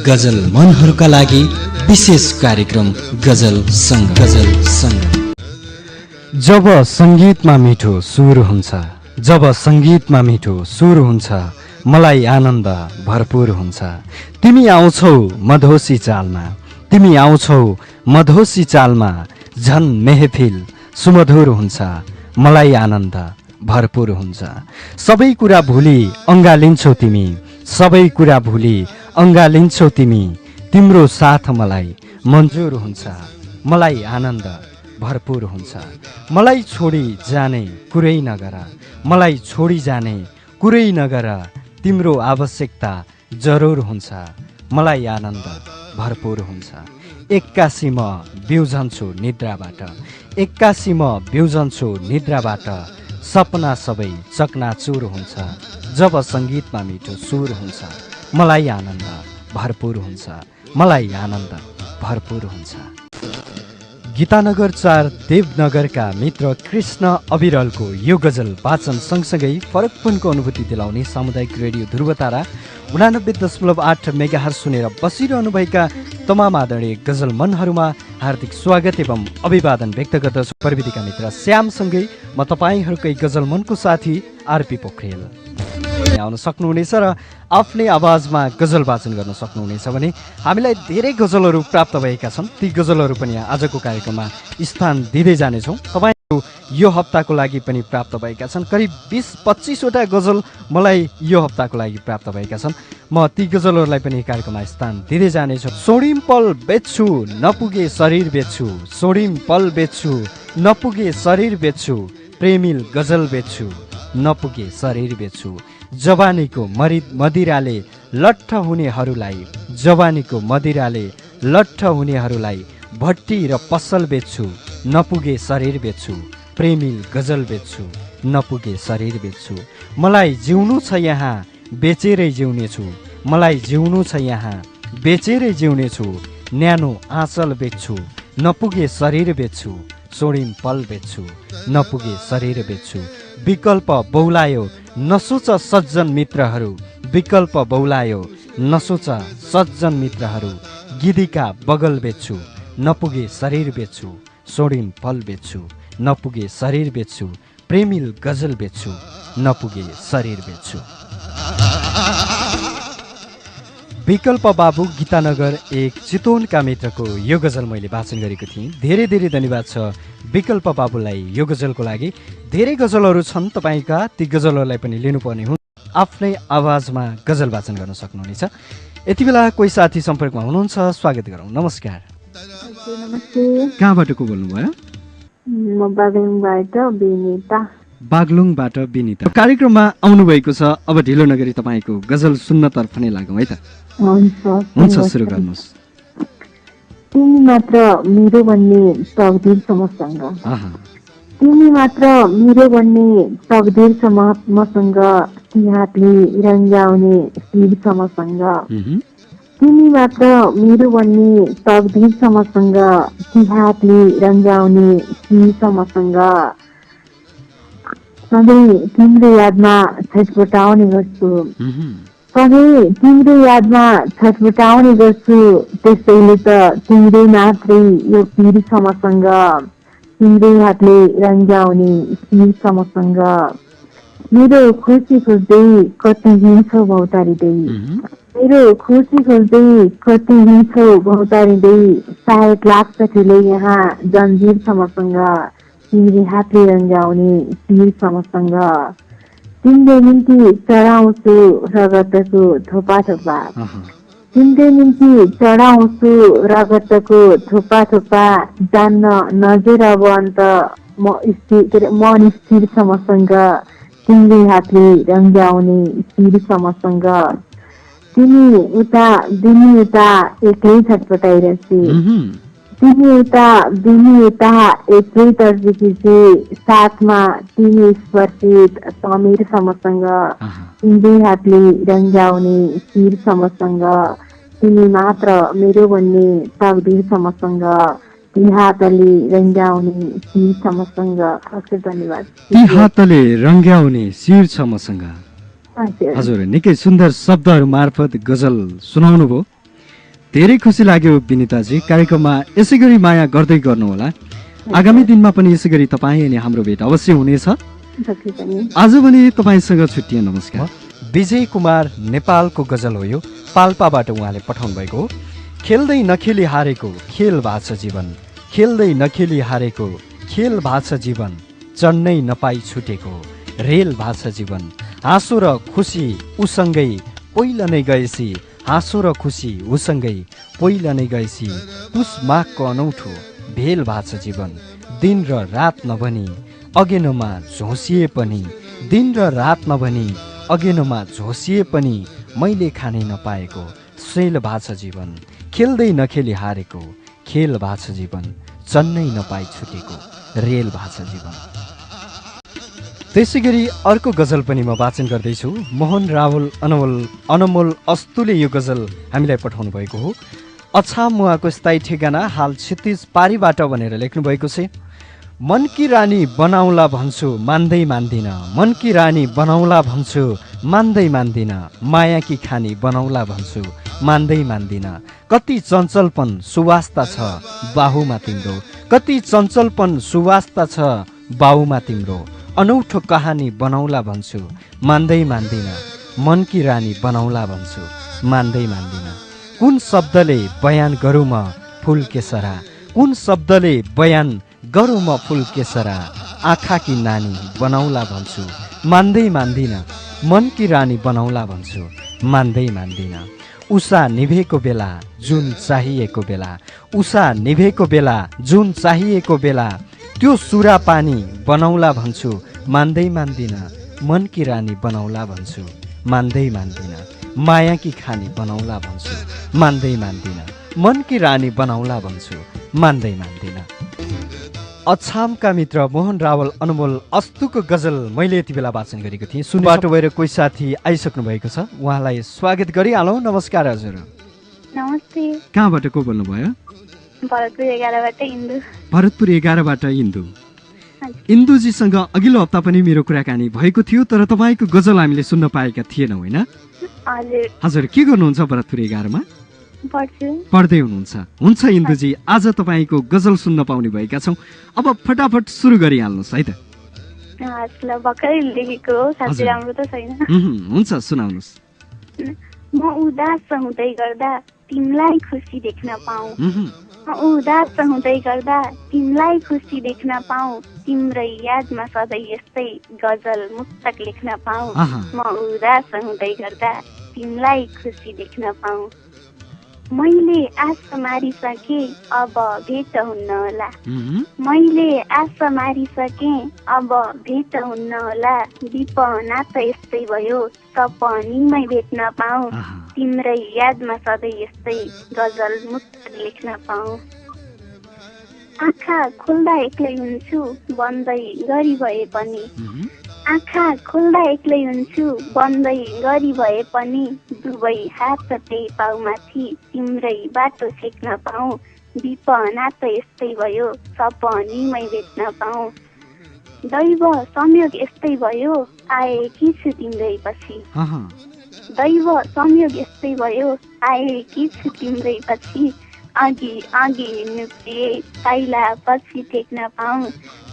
गजल मनहरूका लागि विशेष कार्यक्रम गजल सँग। जब संगीतमा मिठो सुर हुन्छ, जब संगीतमा मिठो सुर हुन्छ, मलाई आनन्द भरपूर हुन्छ। तिमी आउँछौ मधोसी चालमा, तिमी आउँछौ मधोसी चालमा, झन् मेहफिल सुमधुर हुन्छ, मलाई आनन्द भरपूर हुन्छ। सबै कुरा भुली अँगालिन्छौ तिमी, सबै कुरा भुली अँगालिन्छौ तिमी, तिम्रो साथ मलाई मन्जुर हुन्छ, मलाई आनन्द भरपूर हुन्छ। मलाई छोडी जाने कुरै नगर, मलाई छोडी जाने कुरै नगर, तिम्रो आवश्यकता जरुर हुन्छ, मलाई आनन्द भरपूर हुन्छ। एक्कासी म बिउझन्छु निद्राबाट, एक्कासी म बिउझन्छु निद्राबाट, सपना सबै चकनाचुर हुन्छ, जब सङ्गीतमा मिठो सुर हुन्छ, मलाई आनन्द भरपूर हुन्छ, मलाई आनन्द भरपूर हुन्छ। गीतानगर 4 देवनगरका मित्र कृष्ण अविरलको यो गजल वाचन सँगसँगै फरकपनको अनुभूति दिलाउने सामुदायिक रेडियो ध्रुवतारा 89.8 मेगाहर्ज सुनेर बसिरहनुभएका तमाम आदरणीय गजल मनहरूमा हार्दिक स्वागत एवं अभिवादन व्यक्त गर्दछु। प्रविधिका मित्र श्यामसँगै म तपाईँहरूकै गजल मनको साथी आरपी पोखरेल आउन सक्नुहुनेछ र आफ्नै आवाजमा गजल वाचन गर्न सक्नुहुनेछ भने हामीलाई धेरै गजलहरू प्राप्त भएका छन्। ती गजलहरू पनि आजको कार्यक्रममा स्थान दिँदै जानेछौँ। तपाईँहरू यो हप्ताको लागि पनि प्राप्त भएका छन्। करिब 20-25 वटा गजल मलाई यो हप्ताको लागि प्राप्त भएका छन्। म ती गजलहरूलाई पनि कार्यक्रममा स्थान दिँदै जानेछु। सोडिम पल बेच्छु नपुगे शरीर बेच्छु, सोडिम पल बेच्छु नपुगे शरीर बेच्छु, प्रेमिल गजल बेच्छु नपुगे शरीर बेच्छु, जवानीको मदिराले लट्ठ हुनेहरूलाई, जवानीको मदिराले लट्ठ हुनेहरूलाई, भट्टी र पसल बेच्छु नपुगे शरीर बेच्छु, प्रेमिल गजल बेच्छु नपुगे शरीर बेच्छु। मलाई जिउनु छ यहाँ बेचेरै जिउनेछु, मलाई जिउनु छ यहाँ बेचेरै जिउनेछु, न्यानो आँचल बेच्छु नपुगे शरीर बेच्छु, सोडिम पल बेच्छु नपुगे शरीर बेच्छु। विकल्प बौलायो नसोच सज्जन मित्रहरू, विकल्प बौलायो नसोच सज्जन मित्रहरू, गिदीका बगल बेच्छु नपुगे शरीर बेच्छु, सोडिम पल बेच्छु नपुगे शरीर बेच्छु, प्रेमिल गजल बेच्छु नपुगे शरीर बेच्छु। विकल्प बाबु गीतानगर 1 चितवनका मित्रको यो गजल मैले वाचन गरेको थिएँ। धेरै धेरै धन्यवाद छ विकल्प बाबुलाई यो गजलको लागि। धेरै गजलहरू छन् तपाईँका, ती गजलहरूलाई पनि लिनुपर्ने हुन्छ। आफ्नै आवाजमा गजल वाचन गर्न सक्नुहुनेछ। यति बेला कोही साथी सम्पर्कमा हुनुहुन्छ, स्वागत गरौँ। नमस्कार। कहाँबाट को बोल्नुभयो? बागलुङबाट बिनिता। कार्यक्रममा आउनुभएको छ। अब ढिलो नगरी तपाईँको गजल सुन्नतर्फ नै लागौँ है त। हुन्छ, सुरु गर्नुहोस्। तिमी मात्र मेरो भन्ने तकदिर छ मसँग, तिमी मात्र मेरो भन्ने तकदिर छ मसँग, ती हातले रङ्गाउने शिर छ मसँग, तिमी मात्र मेरो भन्ने तकदिर छ मसँग, ती हातले रङ्गाउने शिर छ मसँग। सधैँ तिम्रो यादमा छटपटाउने गर्छु, सधैँ तिम्रो यादमा छटपटाउने गर्छु, त्यसैले त तिम्रै मात्रै यो पीर छ मसँग, तिम्रै हातले रङ्गाउने शिर छ मसँग। मेरो खुसी खोज्दै कति हिँड्छौ भौतारिँदै, मेरो खुसी खोज्दै कति हिँड्छौ भौतारिँदै, सायद लाग्छ ठुलै यहाँ जन्जिर छ मसँग, तिम्रै हातले रङ्गाउने शिर छ मसँग। तिम्रो निम्ति चढाउँछु रगतको थोपा थोपा, तिम्रो निम्ति चढाउँछु रगतको थोपा थोपा, जान्न नजर अब अन्त मन स्थिर छ मसँग, तिम्रै हातले रङ्गाउने शिर छ मसँग। तिमी उता बिनी उता एक्लै छटपटाइरहेछु, तिमी उता बिनी उता एक्लै तर्सिएपछि, साथमा तिमी स्पर्शित समीर छ मसँग, तिम्रै हातले रङ्गाउने शिर छ मसँग। तिमी मात्र मेरो भन्ने तकदिर छ मसँग, ती हातले रङ्गाउने शिर छ मसँग। धन्यवाद। ती हातले रङ्गाउने शिर छ मसँग। हजुर, निकै सुन्दर शब्दहरू मार्फत गजल सुनाउनु भयो। धेरै खुसी लाग्यो विनिताजी, कार्यक्रममा यसै गरी माया गर्दै गर्नुहोला। आगामी दिनमा पनि यसै गरी तपाईँ अनि हाम्रो भेट अवश्य हुनेछ। आज भने तपाईँसँग छुट्टिए, नमस्कार। विजय कुमार नेपालको गजल हो यो, पाल्पाबाट उहाँले पठाउनु भएको हो। खेल्दै नखेली हारेको खेल भएको छ जीवन, खेल्दै नखेली हारेको खेल भएको छ जीवन, चढ्नै नपाई छुटेको रेल भएको छ जीवन। हाँसो र खुसी उसँगै पहिला नै गएसी, हाँसो र खुसी उसँगै पहिला नै गएसी, पुस माघको अनौठो भेल भएको छ जीवन। दिन र रात नभनी अगेनोमा झोसिए पनि, दिन र रात नभनी अगेनोमा झोसिए पनि मैले खानै नपाएको सेल भएको छ जीवन। खेल्दै नखेली हारेको खेल भएको छ जीवन, चढ्नै नपाई छुटेको रेल भएको छ जीवन। त्यसै गरी अर्को गजल पनि म वाचन गर्दैछु। मोहन रावल अनमोल अस्तुले यो गजल हामीलाई पठाउनु भएको हो। अछाम मुहाको स्थायी ठेगाना हाल क्षितिज पारीबाट भनेर लेख्नु भएको छ। मनकी रानी बनाउला भन्छु मान्दै मान्दिन, मनकी रानी बनाउला भन्छु मान्दै मान्दिन, मायाकी खानी बनाउला भन्छु मान्दै मान्दिन। कति चञ्चलपन सुवास्ता छ बाहुमा तिम्रो, कति चञ्चलपन सुवास्ता छ बाहुमा तिम्रो, अनौठो कहानी बनाउला भन्छु मान्दै मान्दिन, मनकी रानी बनाउला भन्छु मान्दै मान्दिन। कुन शब्दले बयान गरौँ म फुल केसरा, कुन शब्दले बयान गरौँ म फुल केसरा, आँखाकी नानी बनाउला भन्छु मान्दै मान्दिन, मनकी रानी बनाउला भन्छु मान्दै मान्दिन। उषा निभेको बेला जुन चाहिएको बेला, उषा निभेको बेला जुन चाहिएको बेला, त्यो सुरा पानी बनाउला भन्छु मान्दै मान्दिन, मनकी रानी बनाउला भन्छु मान्दै मान्दिन, मायाकी खानी बनाउला भन्छु मान्दै मान्दिन, मनकी रानी बनाउला भन्छु मान्दै मान्दिन। अछामका मित्र मोहन रावल अनमोल अस्तुको गजल मैले यति बेला वाचन गरेको थिएँ। सुनबाट भएर कोही साथी आइसक्नु भएको छ, उहाँलाई स्वागत गरिहालौँ। नमस्कार हजुर। नमस्ते। कहाँबाट को बोल्नुभयो? भरतपुर 11बाट इन्दु। भरतपुर 11बाट इन्दु। इन्दुजीसँग अघिल्लो हप्ता पनि मेरो कुराकानी भएको थियो, तर तपाईँको गजल हामीले सुन्न पाएका थिएनौँ होइन? हजुर। हजुर के गर्नुहुन्छ भरतपुर 11मा? पढ्दै हुनुहुन्छ। हुन्छ इन्दुजी, आज तपाईँको गजल सुन्न पाउने भएका छौँ। अब फटाफट सुरु गरिहाल्नुहोस् है त। भर्खरै लेखेको हो, साथै राम्रो त छैन। हुन्छ सुनाउनुहोस्। म उदास हुँदै गर्दा तिमीलाई खुसी देख्न पाऊँ, म उदास हुँदै गर्दा तिमीलाई खुसी देख्न पाऊँ, तिम्रै यादमा सधैँ यस्तै गजल मुक्तक लेख्न पाऊँ, म उदास हुँदै गर्दा तिमीलाई खुसी देख्न पाऊँ। मैले आशा मारिसके अब भेट हुन्न होला, मैले आशा मारिसके अब भेट हुन्न होला, विपना त यस्तै भयो सपनीमै भेट्न पाऊँ, तिम्रै यादमा सधैँ यस्तै गजल मुक्त लेख्न पाऊँ। आँखा खोल्दा एक्लै हुन्छु बन्दै गरी भए पनि, आँखा खोल्दा एक्लै हुन्छु बन्दै गरी भए पनि, दुवै हात त्यही पाउमाथि तिम्रै बाटो छेक्न पाऊँ, विपना त यस्तै भयो सपनीमै भेट्न पाऊँ। दैव संयोग यस्तै भयो आएकी छु तिम्रै पछि, दैव संयोग यस्तै भयो आएकी छु तिम्रै पछि, अघि अघि हिँड्नु प्रिय पाइला पछि टेक्न पाऊँ,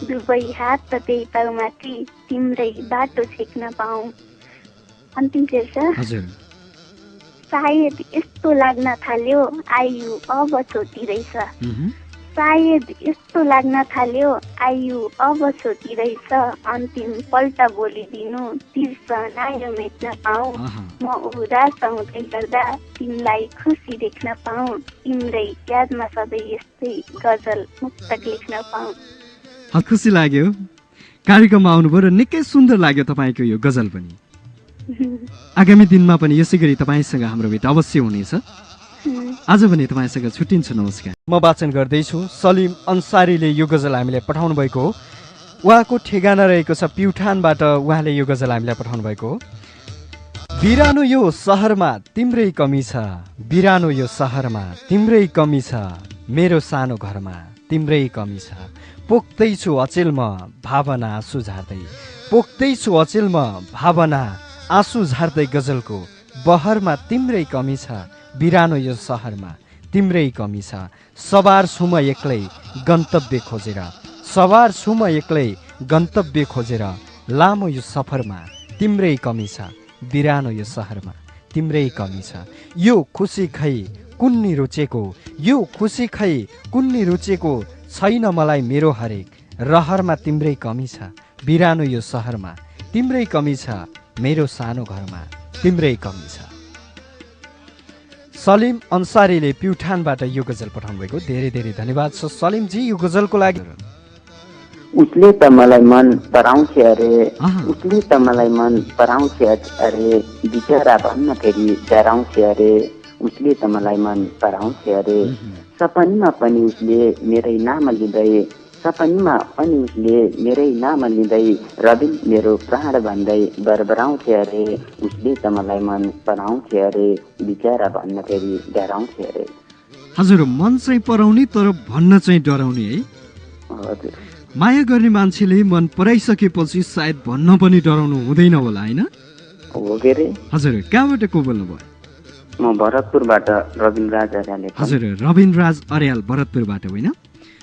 दुवै हात त्यही पाउमाथि तिम्रै बाटो छेक्न पाऊँ। अन्तिम शेर छ। सायद यस्तो लाग्न थाल्यो आयु अब छोटी रहेछ, सायद यस्तो लाग्न थाल्यो आयु अब छोटी रहेछ, अन्तिम पल्ट बोलिदिनु तिर्सनायो मेट्न पाऊँ, म उदास हुँदै गर्दा तिमीलाई खुसी देख्न पाऊँ, तिम्रै यादमा सधैँ यस्तै गजल मुक्तक लेख्न पाऊँ। खुसी लाग्यो कार्यक्रममा आउनुभयो र निकै सुन्दर लाग्यो तपाईँको यो गजल पनि। आगामी दिनमा पनि यसै गरी तपाईँसँग हाम्रो भेट अवश्य हुनेछ। आज भने तपाईँसँग छुट्टिन्छु, नमस्कार। म वाचन गर्दैछु। सलिम अन्सारीले यो गजल हामीलाई पठाउनु भएको हो। उहाँको ठेगाना रहेको छ प्युठानबाट, उहाँले यो गजल हामीलाई पठाउनु भएको हो। बिरानो यो सहरमा तिम्रै कमी छ, बिरानो यो सहरमा तिम्रै कमी छ, मेरो सानो घरमा तिम्रै कमी छ, पोख्दैछु अचेल म भावना आँसु झार्दै, पोख्दैछु अचेल म भावना आँसु झार्दै, गजलको बहरमा तिम्रै कमी छ, बिरानो यो सहरमा तिम्रै कमी छ। सवार छु म एक्लै गन्तव्य खोजेर, सवार छु म एक्लै गन्तव्य खोजेर, लामो यो सफरमा तिम्रै कमी छ। बिरानो यो सहरमा तिम्रै कमी छ। यो खुसी खै कुन्नी रुचेको, यो खुसी खै कुन्नी रुचेको, छैन मलाई मेरो हरेक रहरमा तिम्रै कमी छ। बिरानो यो सहरमा तिम्रै कमी छ, मेरो सानो घरमा तिम्रै कमी छ। सलिम अन्सारीले प्युठानबाट यो गजल पठाउनु भएको, धेरै धेरै धन्यवाद छ सलिमजी यो गजलको लागि। उसले त मलाई मन पराउँछ अरे, उसले त मलाई मन पराउँछ अरे, बिचरा भन्न फेरि डराउँछ अरे। उसले त मलाई मन पराउँछ अरे, सपनमा पनि उसले मेरै नाम लिँदै, सपनमा पनि उसले मेरै नाम लिँदै, रबिन मेरो प्राण भन्दै बरबराउँछ अरे। उसले त मलाई मन पराउँछ अरे, बिचरा भन्न फेरि डराउँछ अरे। हजुर, मन चाहिँ पराउने तर भन्न चाहिँ डराउने है। हजुर, माया गर्ने मान्छेले मन पराइसकेपछि सायद भन्न पनि डराउनु हुँदैन होला हैन? हो के रे? हजुर, कहाँबाट को बोल्नु भयो? म भरतपुरबाट रबिन राज अर्याल। हजुर, रबिन राज अर्याल भरतपुरबाट होइन?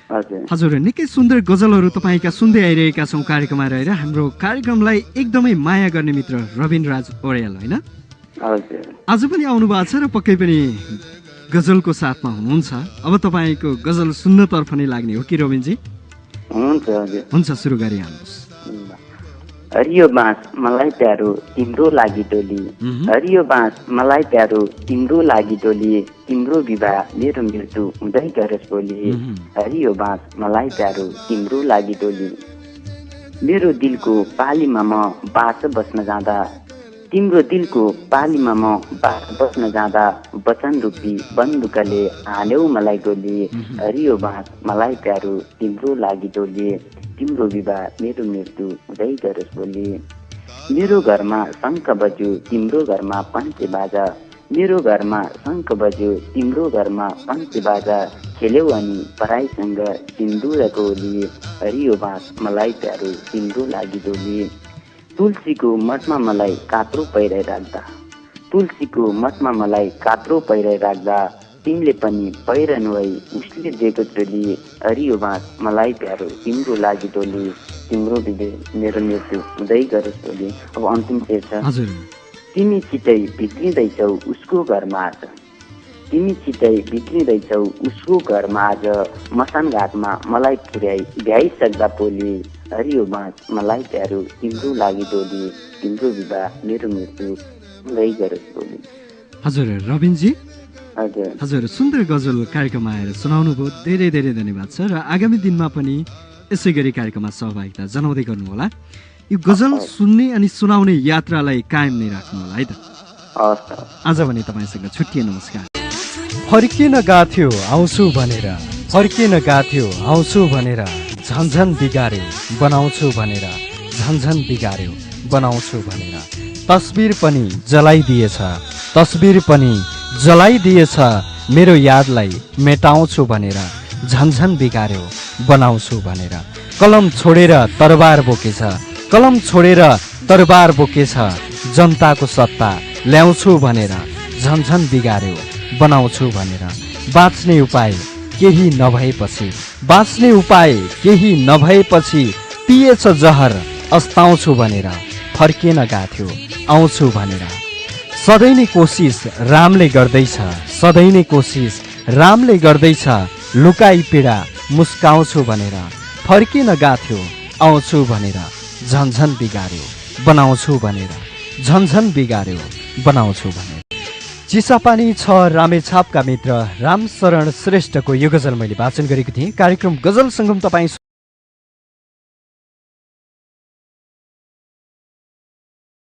हजुर हजुर, निकै सुन्दर गजलहरू तपाईँका सुन्दै आइरहेका छौँ कार्यक्रममा रहेर। हाम्रो कार्यक्रमलाई एकदमै माया गर्ने मित्र रबिन राज अर्याल होइन? हजुर, आज पनि आउनु भएको छ र पक्कै पनि गजलको साथमा हुनुहुन्छ। अब तपाईँको गजल सुन्नतर्फ नै लाग्ने हो कि रबिनजी? हुन्छ हजुर, हुन्छ, सुरु गरिहाल्नुहोस्। हरियो बाँस मलाई प्यारो तिम्रो लागि डोली, हरियो बाँस मलाई प्यारो तिम्रो लागि डोली, तिम्रो विवाह मेरो मृत्यु हुँदै गरोस् भोलि। हरियो बाँस मलाई प्यारो तिम्रो लागि डोली, मेरो दिलको पालीमा म बास बस्न जाँदा, तिम्रो दिलको पालीमा म बास बस्न जाँदा, वचन रूपी बन्दुकले हान्यौ मलाई गोली। हरियो बाँस मलाई प्यारो तिम्रो लागि डोली, तिम्रो विवाह मेरो मृत्यु हुँदै गरोस् भोलि। मेरो घरमा शङ्ख बज्यो तिम्रो घरमा पञ्चे बाजा, मेरो घरमा शङ्ख बज्यो तिम्रो घरमा पञ्चे बाजा, खेल्यौ अनि पराईसँग सिन्दुरको होली। हरियो बाँस मलाई प्यारो तिम्रो लागि डोली, तुलसीको मठमा मलाई कात्रो पहिराइ राख्दा, तुलसीको मठमा मलाई कात्रो पहिराइ राख्दा, तिमीले पनि पहिरनु है उसले दिएको चोली। हरियो बाँस मलाई प्यारो तिम्रो लागि डोली, तिम्रो विवाह मेरो मृत्यु हुँदै गरोस् भोलि। अब अन्तिम शेर छ। तिमी छिटै भित्रिँदैछौ उसको घरमा आज, तिमी छिटै भित्रिँदैछौ उसको घरमा आज, मसान घाटमा मलाई पुर्याई भ्याइसक्दा पोली। हरियो बाँस मलाई प्यारो तिम्रो लागि डोली, तिम्रो विवाह मेरो मृत्यु हुँदै गरोस् भोलि। हजुर रबिनजी, हजुर हजुर, सुन्दर गजल कार्यक्रममा आएर सुनाउनु भयो, धेरै धेरै धन्यवाद छ। र आगामी दिनमा पनि यसै गरी कार्यक्रममा सहभागिता जनाउँदै गर्नुहोला। यो गजल सुन्ने अनि सुनाउने यात्रालाई कायम नै राख्नु होला है त। आज भने तपाईँसँग छुट्टिए, नमस्कार। फर्किन गाथ्यो आउँछु भनेर, फर्किन गाथ्यो आउँछु भनेर, झन्झन बिगार्यो बनाउँछु भनेर, झन्झन बिगार्यो बनाउँछु भनेर, तस्बिर पनि जलाइदिएछ, तस्बिर पनि जलाइदिएछ, मेरो यादलाई मेटाउँछु भनेर, झन्झन बिगार्यो बनाउँछु भनेर, कलम छोडेर तरबार बोकेछ, कलम छोडेर तरबार बोकेछ, जनताको सत्ता ल्याउँछु भनेर, झन्झन बिगार्यो बनाउँछु भनेर, बाँच्ने उपाय केही नभएपछि, बाँच्ने उपाय केही नभएपछि, पिएछ जहर अस्ताउँछु भनेर, फर्किन गाथ्यो आउँछु भनेर, सधैँ नै कोसिस रामले गर्दैछ, सधैँ नै कोसिस रामले गर्दैछ, लुकाई पीडा मुस्काउँछु भनेर, फर्किन गाथ्यो आउँछु भनेर, झन्झन बिगार्यो बनाउँछु भनेर, झन्झन बिगार्यो बनाउँछु भनेर। चिसापानी छ रामेछापका मित्र रामशरण श्रेष्ठको यो गजल मैले वाचन गरेको थिएँ। कार्यक्रम गजल सङ्गम तपाईँ